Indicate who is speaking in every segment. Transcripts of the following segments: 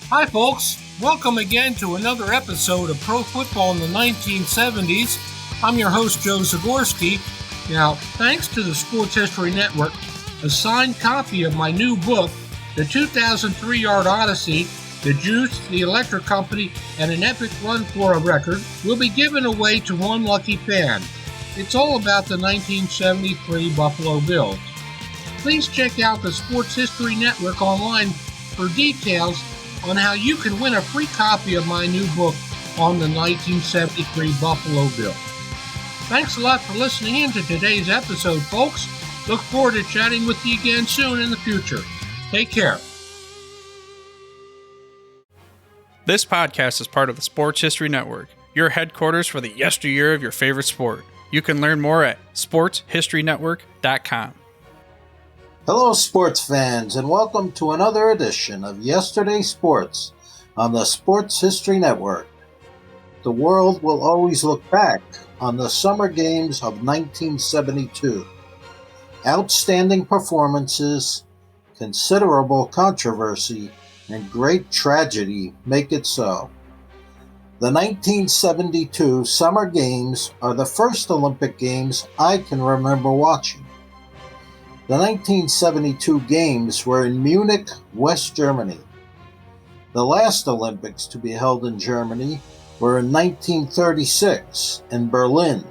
Speaker 1: Hi folks, welcome again to another episode of Pro Football in the 1970s. I'm your host Joe Zagorski. Now, thanks to the Sports History Network, a signed copy of my new book, The 2003-Yard Odyssey, The Juice, The Electric Company, and an Epic Run for a Record will be given away to one lucky fan. It's all about the 1973 Buffalo Bills. Please check out the Sports History Network online for details on how you can win a free copy of my new book on the 1973 Buffalo Bills. Thanks a lot for listening in to today's episode, folks. Look forward to chatting with you again soon in the future. Take care.
Speaker 2: This podcast is part of the Sports History Network, your headquarters for the yesteryear of your favorite sport. You can learn more at sportshistorynetwork.com.
Speaker 3: Hello, sports fans, and welcome to another edition of Yesterday Sports on the Sports History Network. The world will always look back on the Summer Games of 1972. Outstanding performances, considerable controversy, and great tragedy make it so. The 1972 Summer Games are the first Olympic Games I can remember watching. The 1972 Games were in Munich, West Germany. The last Olympics to be held in Germany were in 1936 in Berlin.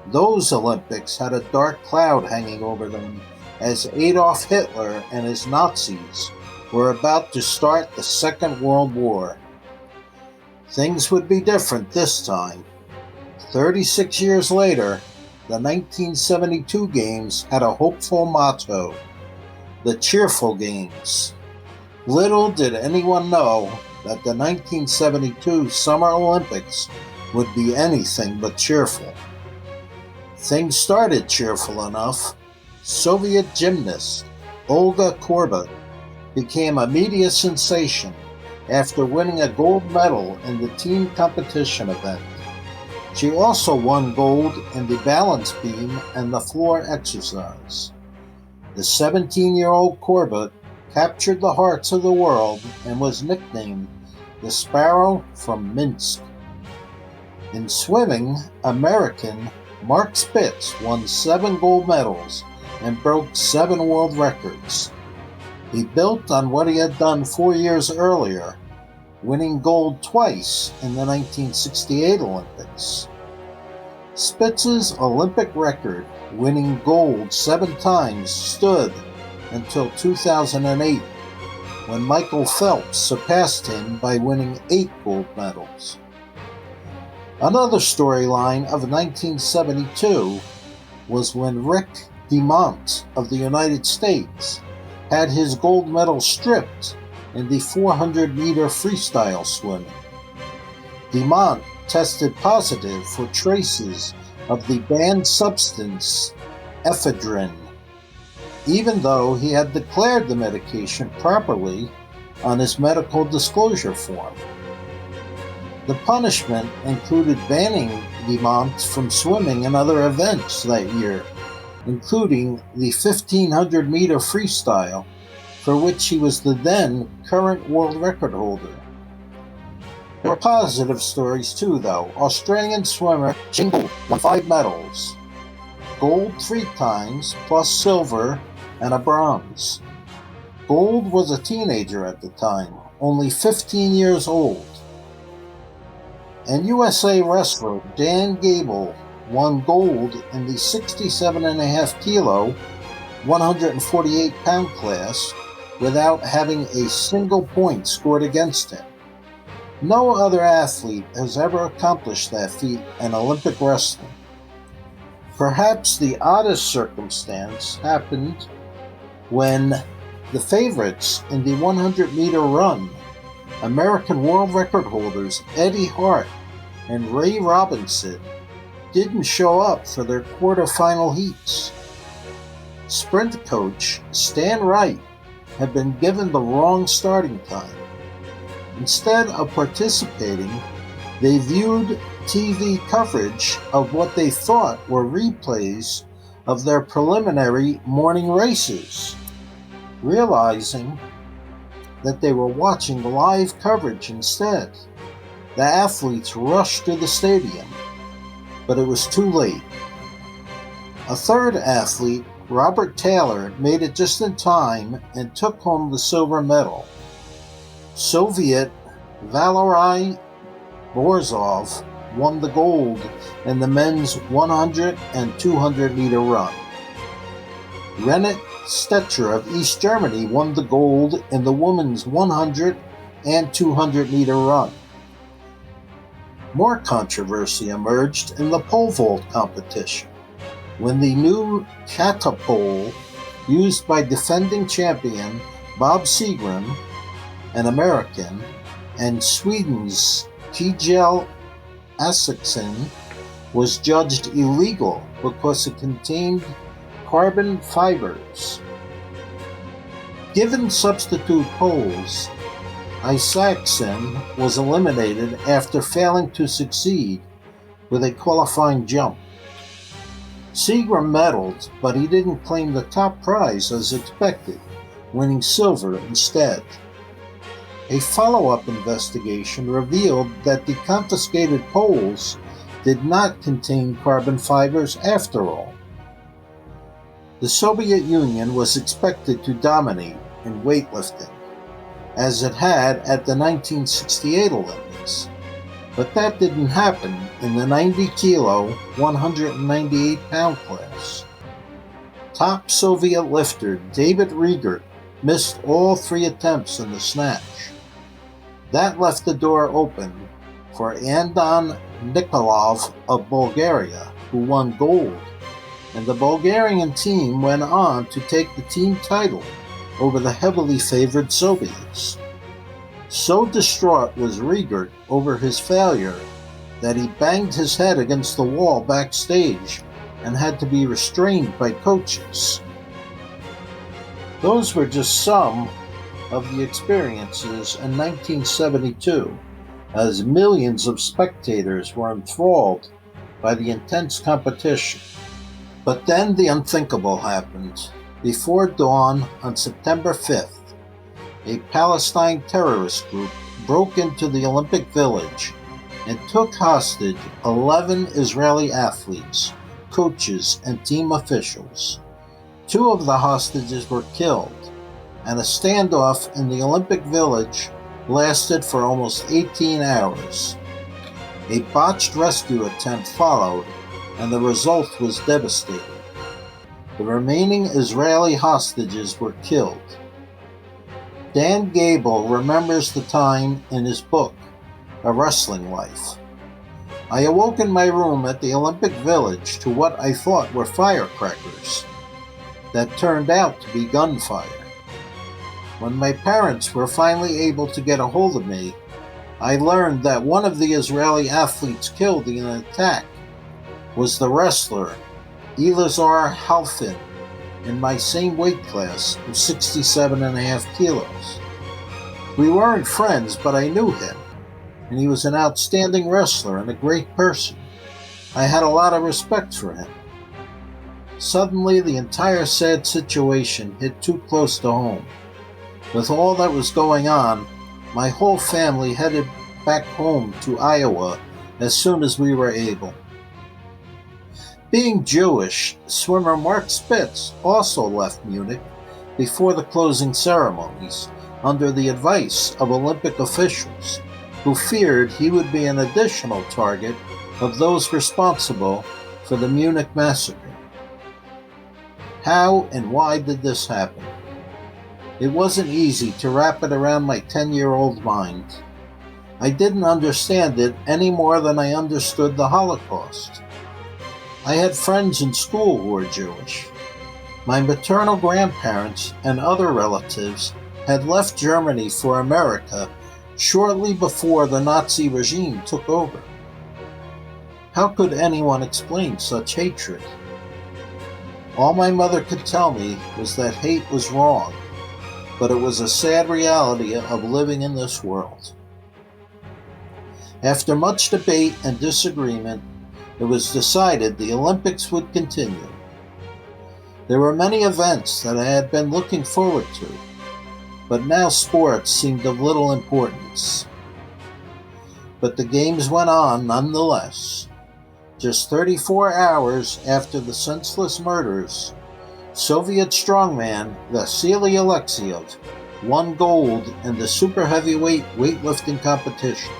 Speaker 3: Those Olympics had a dark cloud hanging over them as Adolph Hitler and his Nazis were about to start the Second World War. Things would be different this time. 36 years later, the 1972 Games had a hopeful motto, the Cheerful Games. Little did anyone know that the 1972 Summer Olympics would be anything but cheerful. Things started cheerful enough. Soviet gymnast Olga Korbut became a media sensation after winning a gold medal in the team competition event. She also won gold in the balance beam and the floor exercise. The 17-year-old Korbut captured the hearts of the world and was nicknamed the Sparrow from Minsk. In swimming, American Mark Spitz won 7 gold medals and broke 7 world records. He built on what he had done 4 years earlier, winning gold twice in the 1968 Olympics. Spitz's Olympic record, winning gold 7 times, stood until 2008, when Michael Phelps surpassed him by winning 8 gold medals. Another storyline of 1972 was when Rick DeMont of the United States had his gold medal stripped in the 400-meter freestyle swimming. DeMont tested positive for traces of the banned substance ephedrine, even though he had declared the medication properly on his medical disclosure form. The punishment included banning DeMont from swimming in other events that year, including the 1500-meter freestyle, for which he was the then current world record holder. There were positive stories too, though. Australian swimmer Jane Gould won 5 medals. Gold 3 times, plus silver and a bronze. Gould was a teenager at the time, only 15 years old. And USA wrestler Dan Gable won gold in the 67.5 kilo, 148-pound class without having a single point scored against him. No other athlete has ever accomplished that feat in Olympic wrestling. Perhaps the oddest circumstance happened when the favorites in the 100-meter run, American world record holders Eddie Hart and Ray Robinson, didn't show up for their quarterfinal heats. Sprint coach Stan Wright had been given the wrong starting time. Instead of participating, they viewed TV coverage of what they thought were replays of their preliminary morning races. Realizing that they were watching live coverage instead. The athletes rushed to the stadium, but it was too late. A third athlete, Robert Taylor, made it just in time and took home the silver medal. Soviet Valery Borzov won the gold in the men's 100 and 200 meter run. Renate Stecher of East Germany won the gold in the women's 100 and 200 meter run. More controversy emerged in the pole vault competition when the new catapole used by defending champion Bob Seagram, an American, and Sweden's Kjell Isaksson was judged illegal because it contained carbon fibers. Given substitute poles, Isaksson was eliminated after failing to succeed with a qualifying jump. Seagram medaled, but he didn't claim the top prize as expected, winning silver instead. A follow-up investigation revealed that the confiscated poles did not contain carbon fibers after all. The Soviet Union was expected to dominate in weightlifting, as it had at the 1968 Olympics, but that didn't happen in the 90-kilo, 198-pound class. Top Soviet lifter David Riegert missed all 3 attempts in the snatch. That left the door open for Andon Nikolov of Bulgaria, who won gold, and the Bulgarian team went on to take the team title over the heavily favored Soviets. So distraught was Riegert over his failure that he banged his head against the wall backstage and had to be restrained by coaches. Those were just some of the experiences in 1972, as millions of spectators were enthralled by the intense competition. But then the unthinkable happened. Before dawn on September 5th, a Palestine terrorist group broke into the Olympic Village and took hostage 11 Israeli athletes, coaches, and team officials. 2 of the hostages were killed, and a standoff in the Olympic Village lasted for almost 18 hours. A botched rescue attempt followed, and the result was devastating. The remaining Israeli hostages were killed. Dan Gable remembers the time in his book, A Wrestling Life. I awoke in my room at the Olympic Village to what I thought were firecrackers that turned out to be gunfire. When my parents were finally able to get a hold of me, I learned that one of the Israeli athletes killed in an attack was the wrestler Elazar Halfin in my same weight class of 67.5 kilos. We weren't friends, but I knew him, and he was an outstanding wrestler and a great person. I had a lot of respect for him. Suddenly, the entire sad situation hit too close to home. With all that was going on, my whole family headed back home to Iowa as soon as we were able. Being Jewish, swimmer Mark Spitz also left Munich before the closing ceremonies under the advice of Olympic officials, who feared he would be an additional target of those responsible for the Munich massacre. How and why did this happen? It wasn't easy to wrap it around my 10-year-old mind. I didn't understand it any more than I understood the Holocaust. I had friends in school who were Jewish. My maternal grandparents and other relatives had left Germany for America shortly before the Nazi regime took over. How could anyone explain such hatred? All my mother could tell me was that hate was wrong, but it was a sad reality of living in this world. After much debate and disagreement, it was decided the Olympics would continue. There were many events that I had been looking forward to, but now sports seemed of little importance. But the games went on nonetheless. Just 34 hours after the senseless murders, Soviet strongman Vasily Alexeyev won gold in the super heavyweight weightlifting competition.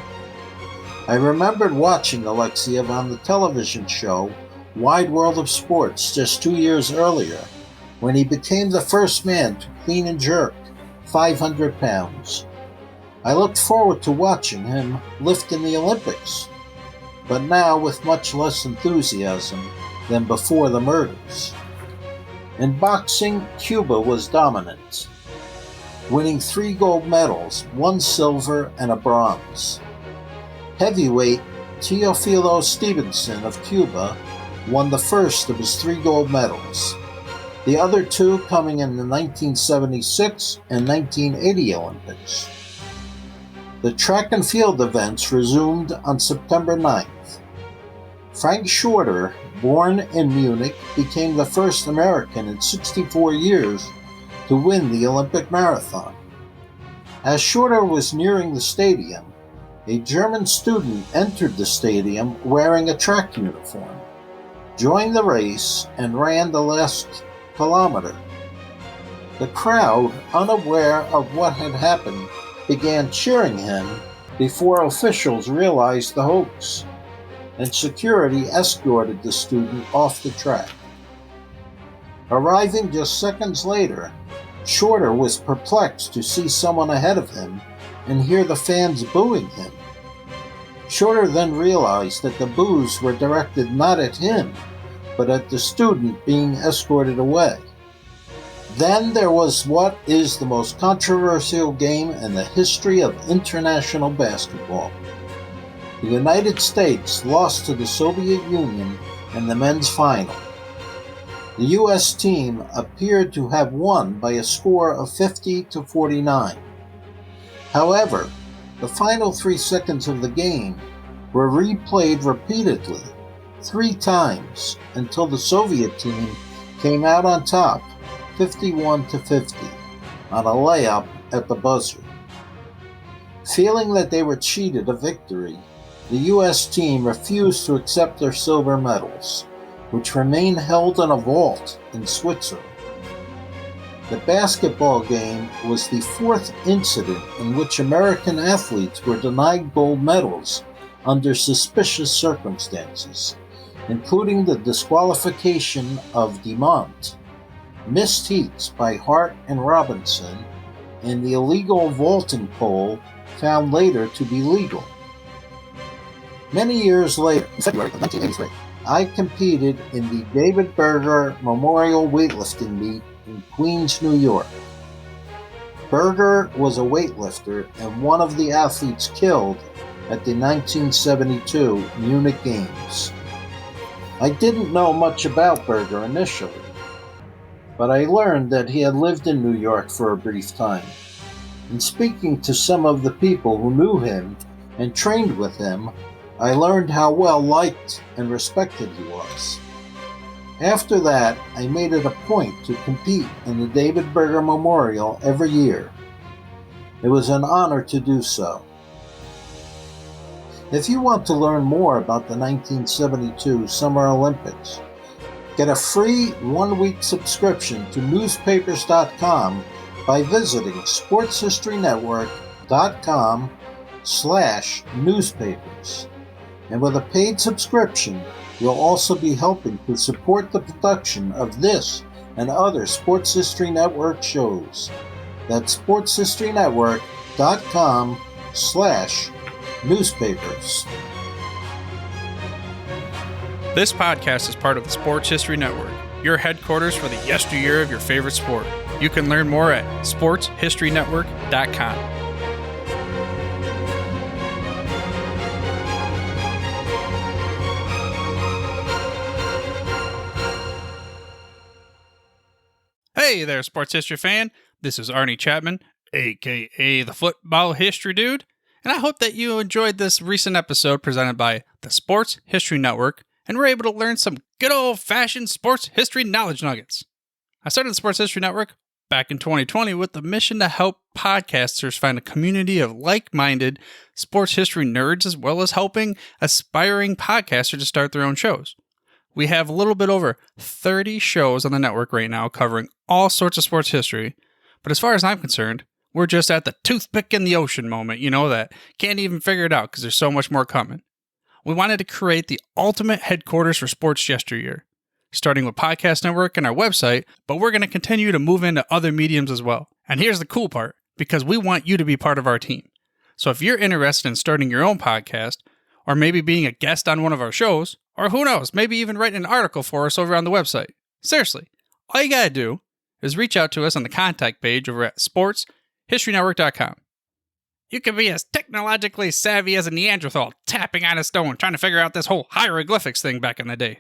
Speaker 3: I remembered watching Alexeyev on the television show Wide World of Sports just 2 years earlier, when he became the first man to clean and jerk 500 pounds. I looked forward to watching him lift in the Olympics, but now with much less enthusiasm than before the murders. In boxing, Cuba was dominant, winning 3 gold medals, 1 silver, and a bronze. Heavyweight Teofilo Stevenson of Cuba won the first of his 3 gold medals, the other 2 coming in the 1976 and 1980 Olympics. The track and field events resumed on September 9th. Frank Shorter, born in Munich, became the first American in 64 years to win the Olympic marathon. As Shorter was nearing the stadium, a German student entered the stadium wearing a track uniform, joined the race, and ran the last kilometer. The crowd, unaware of what had happened, began cheering him before officials realized the hoax, and security escorted the student off the track. Arriving just seconds later, Shorter was perplexed to see someone ahead of him and hear the fans booing him. Shorter then realized that the boos were directed not at him, but at the student being escorted away. Then there was what is the most controversial game in the history of international basketball. The United States lost to the Soviet Union in the men's final. The U.S. team appeared to have won by a score of 50-49. However, the final 3 seconds of the game were replayed repeatedly 3 times until the Soviet team came out on top 51-50 on a layup at the buzzer. Feeling that they were cheated of victory, the U.S. team refused to accept their silver medals, which remain held in a vault in Switzerland. The basketball game was the 4th incident in which American athletes were denied gold medals under suspicious circumstances, including the disqualification of DeMont, missed heats by Hart and Robinson, and the illegal vaulting pole found later to be legal. Many years later, in February of 1983, I competed in the David Berger Memorial Weightlifting Meet in Queens, New York. Berger was a weightlifter and one of the athletes killed at the 1972 Munich Games. I didn't know much about Berger initially, but I learned that he had lived in New York for a brief time. In speaking to some of the people who knew him and trained with him, I learned how well liked and respected he was. After that, I made it a point to compete in the David Berger Memorial every year. It was an honor to do so. If you want to learn more about the 1972 Summer Olympics, get a free 1-week subscription to newspapers.com by visiting sportshistorynetwork.com/newspapers. And with a paid subscription, you'll also be helping to support the production of this and other Sports History Network shows. That's sportshistorynetwork.com/newspapers.
Speaker 2: This podcast is part of the Sports History Network, your headquarters for the yesteryear of your favorite sport. You can learn more at sportshistorynetwork.com. Hey there, sports history fan. This is Arnie Chapman, aka the Football History Dude, and I hope that you enjoyed this recent episode presented by the Sports History Network and were able to learn some good old-fashioned sports history knowledge nuggets. I started the Sports History Network back in 2020 with the mission to help podcasters find a community of like-minded sports history nerds, as well as helping aspiring podcasters to start their own shows. We have a little bit over 30 shows on the network right now covering all sorts of sports history, but as far as I'm concerned, we're just at the toothpick in the ocean moment, that can't even figure it out because there's so much more coming. We wanted to create the ultimate headquarters for sports yesteryear, starting with Podcast Network and our website, but we're going to continue to move into other mediums as well. And here's the cool part, because we want you to be part of our team. So if you're interested in starting your own podcast, or maybe being a guest on one of our shows, or who knows, maybe even writing an article for us over on the website, seriously, all you got to do is reach out to us on the contact page over at sportshistorynetwork.com. You can be as technologically savvy as a Neanderthal tapping on a stone trying to figure out this whole hieroglyphics thing back in the day.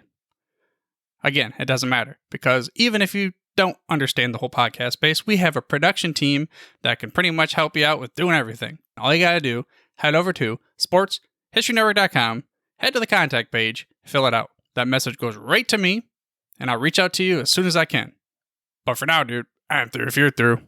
Speaker 2: Again, it doesn't matter, because even if you don't understand the whole podcast space, we have a production team that can pretty much help you out with doing everything. All you got to do, head over to sportshistorynetwork.com, head to the contact page, fill it out. That message goes right to me, and I'll reach out to you as soon as I can. But for now, dude, I'm through if you're through.